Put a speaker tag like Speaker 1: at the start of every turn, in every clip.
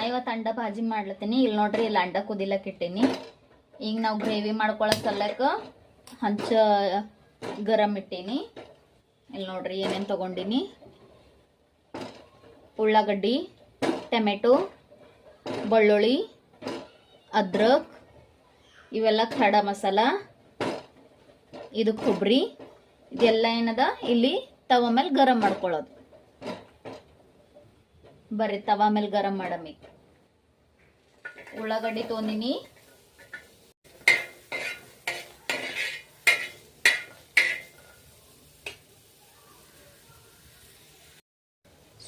Speaker 1: ಇವತ್ತು ಅಂಡ ಭಾಜಿ ಮಾಡ್ಲತ್ತೀನಿ. ಇಲ್ಲಿ ನೋಡ್ರಿ, ಇಲ್ಲಿ ಅಂಡ ಕುದಿಲಕ್ಕೆ ಇಟ್ಟೀನಿ. ಈಗ ನಾವು ಗ್ರೇವಿ ಮಾಡ್ಕೊಳ್ಳೋ ಸಲಕ್ಕೆ ಹಂಚ ಗರಂ ಇಟ್ಟೀನಿ. ಇಲ್ಲಿ ನೋಡ್ರಿ ಏನೇನು ತೊಗೊಂಡಿನಿ. ಉಳ್ಳಾಗಡ್ಡಿ, ಟೊಮೆಟೊ, ಬೆಳ್ಳುಳ್ಳಿ, ಅದ್ರಕ್, ಇವೆಲ್ಲ ಖಡಾ ಮಸಾಲ, ಇದು ಕೊಬ್ಬರಿ, ಇದೆಲ್ಲ ಏನದ ಇಲ್ಲಿ ತವ ಮೇಲೆ ಗರಂ ಮಾಡ್ಕೊಳ್ಳೋದು. ಬರ್ರಿ ತವ ಮೇಲೆ ಗರಂ ಮಾಡಮಿ. ಉಳ್ಳಾಗಡ್ಡಿ ತೊಗೊಂಡಿನಿ.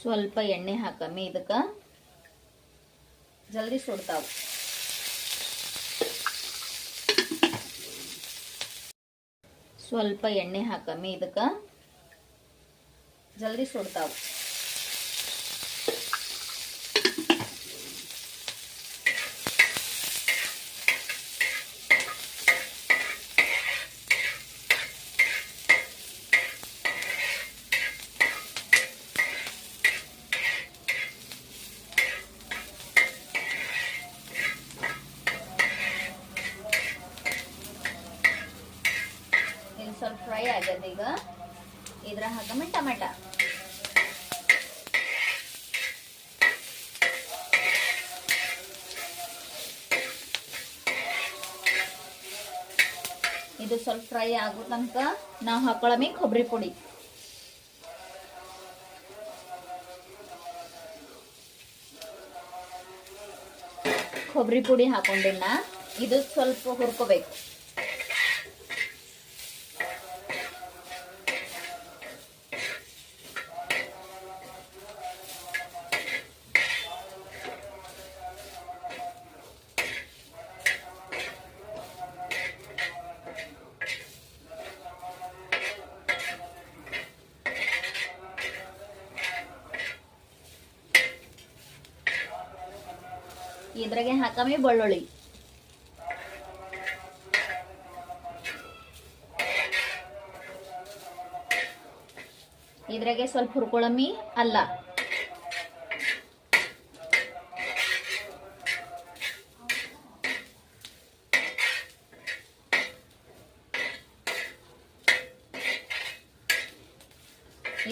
Speaker 1: ಸ್ವಲ್ಪ ಎಣ್ಣೆ ಹಾಕಮ್ಮಿ. ಇದಕ್ಕೆ ಜಲ್ದಿ ಸುಡ್ತಾವ. ಸ್ವಲ್ಪ ಎಣ್ಣೆ ಹಾಕಮ್ಮಿ. ಇದಕ್ಕೆ ಜಲ್ದಿ ಸುಡ್ತಾವ. ಸ್ವಲ್ಪ ಫ್ರೈ ಆಗ್ಯದ. ಈಗ ಇದ್ರ ಹಾಕಮ್ಮಿ ಟಮಾಟ. ಇದು ಸ್ವಲ್ಪ ಫ್ರೈ ಆಗೋ ತನಕ ನಾವು ಹಾಕೊಳ್ಳಮ್ಮಿ ಕೊಬ್ಬರಿ ಪುಡಿ. ಕೊಬ್ಬರಿ ಪುಡಿ ಹಾಕೊಂಡಿಲ್ಲ. ಇದು ಸ್ವಲ್ಪ ಹುರ್ಕೋಬೇಕು. ಇದ್ರಾಗೆ ಹಾಕಮ್ಮಿ ಬೆಳ್ಳುಳ್ಳಿ. ಇದ್ರಾಗೆ ಸ್ವಲ್ಪ ಹುರ್ಕೊಳಮ್ಮಿ ಅಲ್ಲ.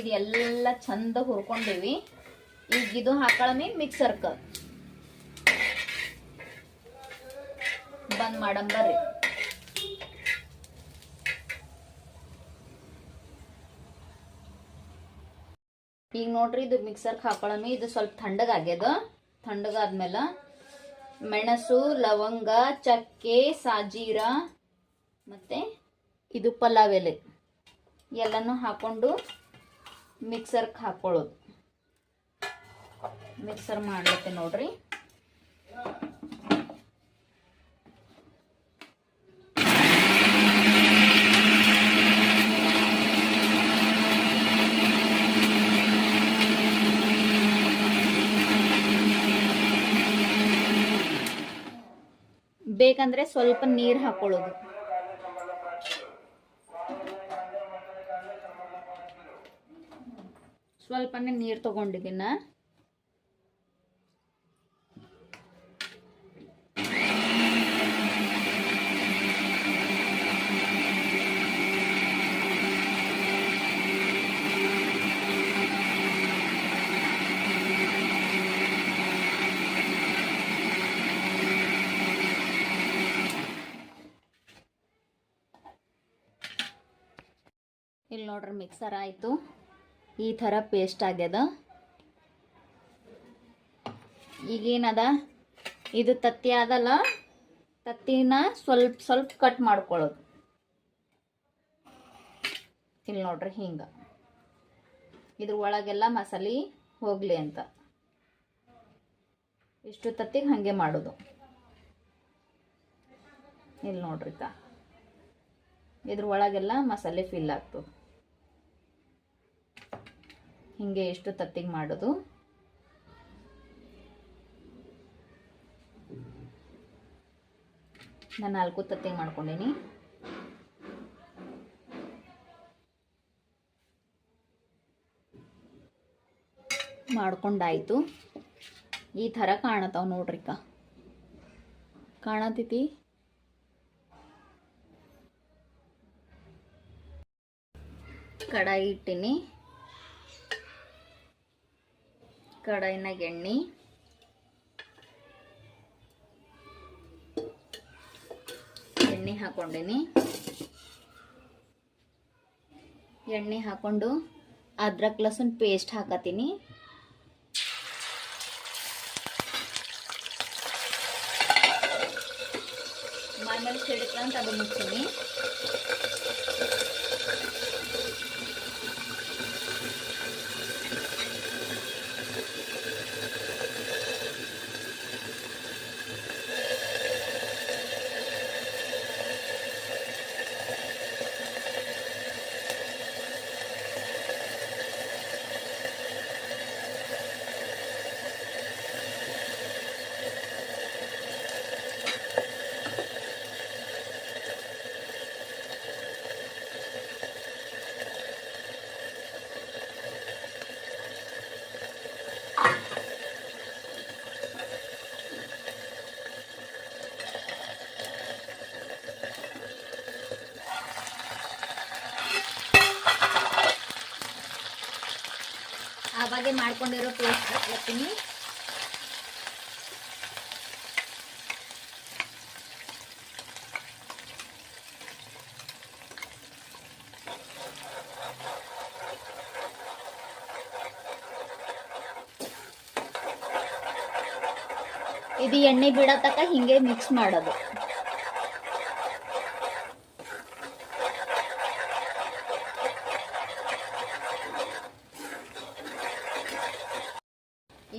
Speaker 1: ಇದು ಎಲ್ಲ ಚಂದ ಹುರ್ಕೊಂಡಿವಿ. ಈಗ ಇದು ಹಾಕಳಮ್ಮಿ ಮಿಕ್ಸರ್ಕ. ಬಂದ್ ಮಾಡಮ್ ಬರ್ರಿ. ಈಗ ನೋಡ್ರಿ, ಇದು ಮಿಕ್ಸರ್ಗೆ ಹಾಕೊಳ್ಳಮ್ಮಿ. ಇದು ಸ್ವಲ್ಪ ತಣ್ಣಗಾಗ್ಯದ. ತಣ್ಣಗಾದ್ಮೇಲೆ ಮೆಣಸು, ಲವಂಗ, ಚಕ್ಕೆ, ಸಾಜೀರ ಮತ್ತೆ ಇದು ಪಲಾವ್ ಎಲೆ ಎಲ್ಲನೂ ಹಾಕೊಂಡು ಮಿಕ್ಸರ್ಗೆ ಹಾಕೊಳ್ಳೋದು. ಮಿಕ್ಸರ್ ಮಾಡ್ಲತ್ತೆ ನೋಡ್ರಿ. ಬೇಕಂದ್ರೆ ಸ್ವಲ್ಪ ನೀರು ಹಾಕೊಳ್ಳೋದು. ಸ್ವಲ್ಪನೇ ನೀರು ತಗೊಂಡಿದ್ದೀನ. ಇಲ್ಲಿ ನೋಡ್ರಿ, ಮಿಕ್ಸರ್ ಆಯಿತು. ಈ ಥರ ಪೇಸ್ಟ್ ಆಗ್ಯದ. ಈಗೇನದ, ಇದು ತತ್ತಿ ಆದಲ್ಲ, ತತ್ತಿನ ಸ್ವಲ್ಪ ಸ್ವಲ್ಪ ಕಟ್ ಮಾಡ್ಕೊಳ್ಳೋದು. ಇಲ್ಲಿ ನೋಡ್ರಿ, ಹಿಂಗ ಇದ್ರ ಒಳಗೆಲ್ಲ ಮಸಾಲೆ ಹೋಗ್ಲಿ ಅಂತ ಇಷ್ಟು ತತ್ತಿಗೆ ಹಾಗೆ ಮಾಡೋದು. ಇಲ್ಲಿ ನೋಡ್ರಿ, ಇದ್ರ ಒಳಗೆಲ್ಲ ಮಸಾಲೆ ಫಿಲ್ ಆಗ್ತದೆ. ಹಿಂಗೆ ಎಷ್ಟು ತತ್ತಿಗೆ ಮಾಡೋದು. ನಾನು 4 ತತ್ತಿಗೆ ಮಾಡ್ಕೊಂಡೀನಿ. ಮಾಡ್ಕೊಂಡಾಯ್ತು. ಈ ಥರ ಕಾಣತಾವ ನೋಡ್ರಿಕ. ಕಾಣತೈತಿ. ಕಡಾಯಿ ಇಟ್ಟಿನಿ. ಕಡಾಯಿನಾಗ ಎಣ್ಣೆ ಹಾಕೊಂಡಿನಿ. ಎಣ್ಣೆ ಹಾಕೊಂಡು ಅದ್ರಕ್ ಲಸನ್ ಪೇಸ್ಟ್ ಹಾಕತೀನಿ. ಮಾಮೂಲಿ ಸಿಡಿತಂತ ಅದು ಮುಚ್ಚಿನಿ. ಆವಾಗೆ ಮಾಡ್ಕೊಂಡಿರೋ ಪೇಸ್ಟ್ ಹಾಕ್ಲತ್ತೀನಿ. ಇದು ಎಣ್ಣೆ ಬಿಡತಕ್ಕ ಹಿಂಗೆ ಮಿಕ್ಸ್ ಮಾಡೋದು.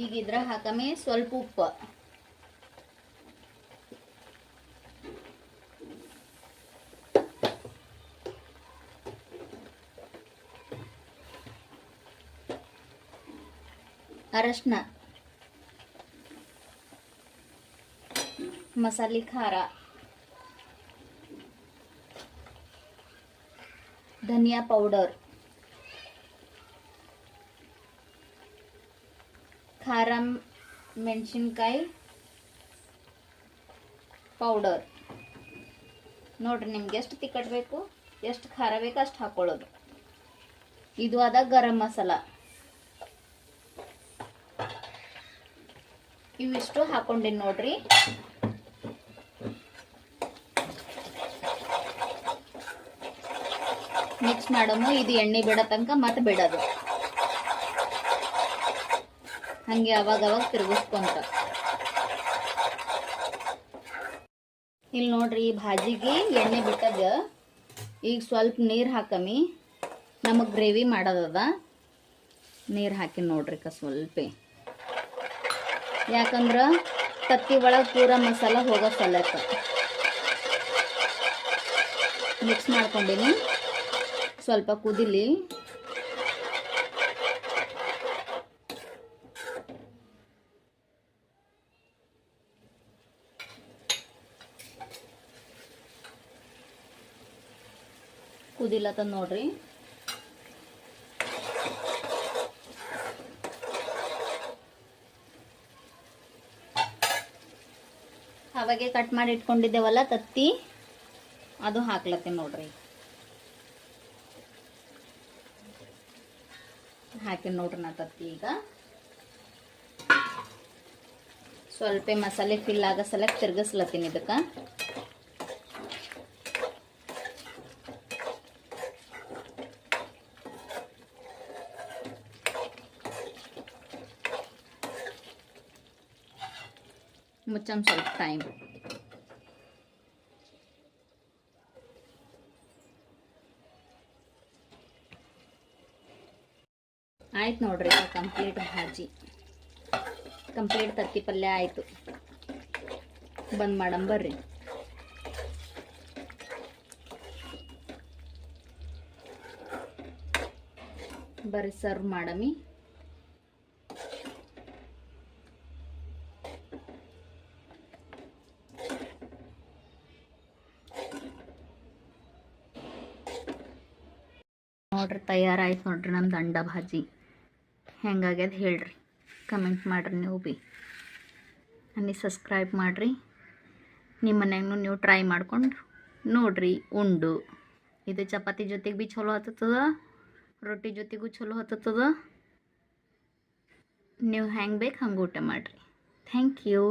Speaker 1: ಈಗ ಇದ್ರ ಹಾಕಮೆ ಸ್ವಲ್ಪ ಉಪ್ಪು, ಅರಶಿನ, ಮಸಾಲೆ ಖಾರ, ಧನಿಯಾ ಪೌಡರ್, ಖಾರ ಮೆಣಸಿನ್ಕಾಯಿ ಪೌಡರ್. ನೋಡ್ರಿ ನಿಮ್ಗೆ ಎಷ್ಟು ತಿಕ್ಕಟ್ ಬೇಕು, ಎಷ್ಟು ಖಾರ ಬೇಕು ಅಷ್ಟು ಹಾಕೊಳ್ಳೋದು. ಇದು ಅದ ಗರಂ ಮಸಾಲ. ಇವಿಷ್ಟು ಹಾಕೊಂಡಿನಿ ನೋಡ್ರಿ. ಮಿಕ್ಸ್ ಮಾಡಮು. ಇದು ಎಣ್ಣೆ ಬಿಡೋ ತನಕ ಮತ್ತೆ ಬಿಡೋದು. ಹಂಗೆ ಅವಾಗ ತಿರುಗಿಸ್ಕೊಂತ. ಇಲ್ಲಿ ನೋಡ್ರಿ ಈ ಭಾಜಿಗೆ ಎಣ್ಣೆ ಬಿಟ್ಟದ. ಈಗ ಸ್ವಲ್ಪ ನೀರು ಹಾಕಮಿ. ನಮಗೆ ಗ್ರೇವಿ ಮಾಡೋದದ. ನೀರು ಹಾಕಿ ನೋಡ್ರಿ ಸ್ವಲ್ಪ. ಯಾಕಂದ್ರೆ ತತ್ತಿ ಒಳಗೆ ಪೂರ ಮಸಾಲ ಹೋಗೋ ಸಲಕ್ಕ ಮಿಕ್ಸ್ ಮಾಡ್ಕೊಂಡಿನಿ. ಸ್ವಲ್ಪ ಕುದಿಲಿ. ಕುದಿಲತ್ತ ನೋಡ್ರಿ. ಅವಾಗೆ ಕಟ್ ಮಾಡಿ ಇಟ್ಕೊಂಡಿದ್ದೇವಲ್ಲ ತತ್ತಿ, ಅದು ಹಾಕ್ಲತ್ತೀನಿ ನೋಡ್ರಿ. ಹಾಕಿ ನೋಡ್ರಿ ನಾ ತತ್ತಿ. ಈಗ ಸ್ವಲ್ಪ ಮಸಾಲೆ ಫಿಲ್ ಆಗೋ ಸಲಕ್ಕೆ ತಿರ್ಗಿಸ್ಲತ್ತೀನಿ. ಇದಕ್ಕೆ ಮುಚ್ಚಮ್ ಸ್ವಲ್ಪ ಟೈಮ್. ಆಯ್ತು ನೋಡ್ರಿ, ಕಂಪ್ಲೀಟ್ ಭಾಜಿ, ಕಂಪ್ಲೀಟ್ ತತ್ತಿ ಪಲ್ಯ ಆಯಿತು. ಬಂದ್ ಮಾಡಮ್ ಬರ್ರಿ. ಬರ್ರಿ ಸರ್ವ್ ಮಾಡಮಿ. ನೋಡ್ರಿ ತಯಾರಾಯ್ತು ನೋಡ್ರಿ ನಮ್ದು ಅಂಡ ಭಾಜಿ. ಹೆಂಗಾಗ್ಯದ ಹೇಳ್ರಿ, ಕಮೆಂಟ್ ಮಾಡ್ರಿ ನೀವು ಬಿ. ಅನ್ನಿ ಸಬ್ಸ್ಕ್ರೈಬ್ ಮಾಡಿರಿ. ನಿಮ್ಮ ಮನ್ಯಾಗೂ ನೀವು ಟ್ರೈ ಮಾಡ್ಕೊಂಡು ನೋಡ್ರಿ ಉಂಡು. ಇದು ಚಪಾತಿ ಜೊತೆಗೆ ಭೀ ಚಲೋ ಹತ್ತದ, ರೊಟ್ಟಿ ಜೊತೆಗೂ ಚಲೋ ಹತ್ತದ. ನೀವು ಹೆಂಗೆ ಬೇಕು ಹಂಗೆ ಊಟ ಮಾಡಿರಿ. Thank you.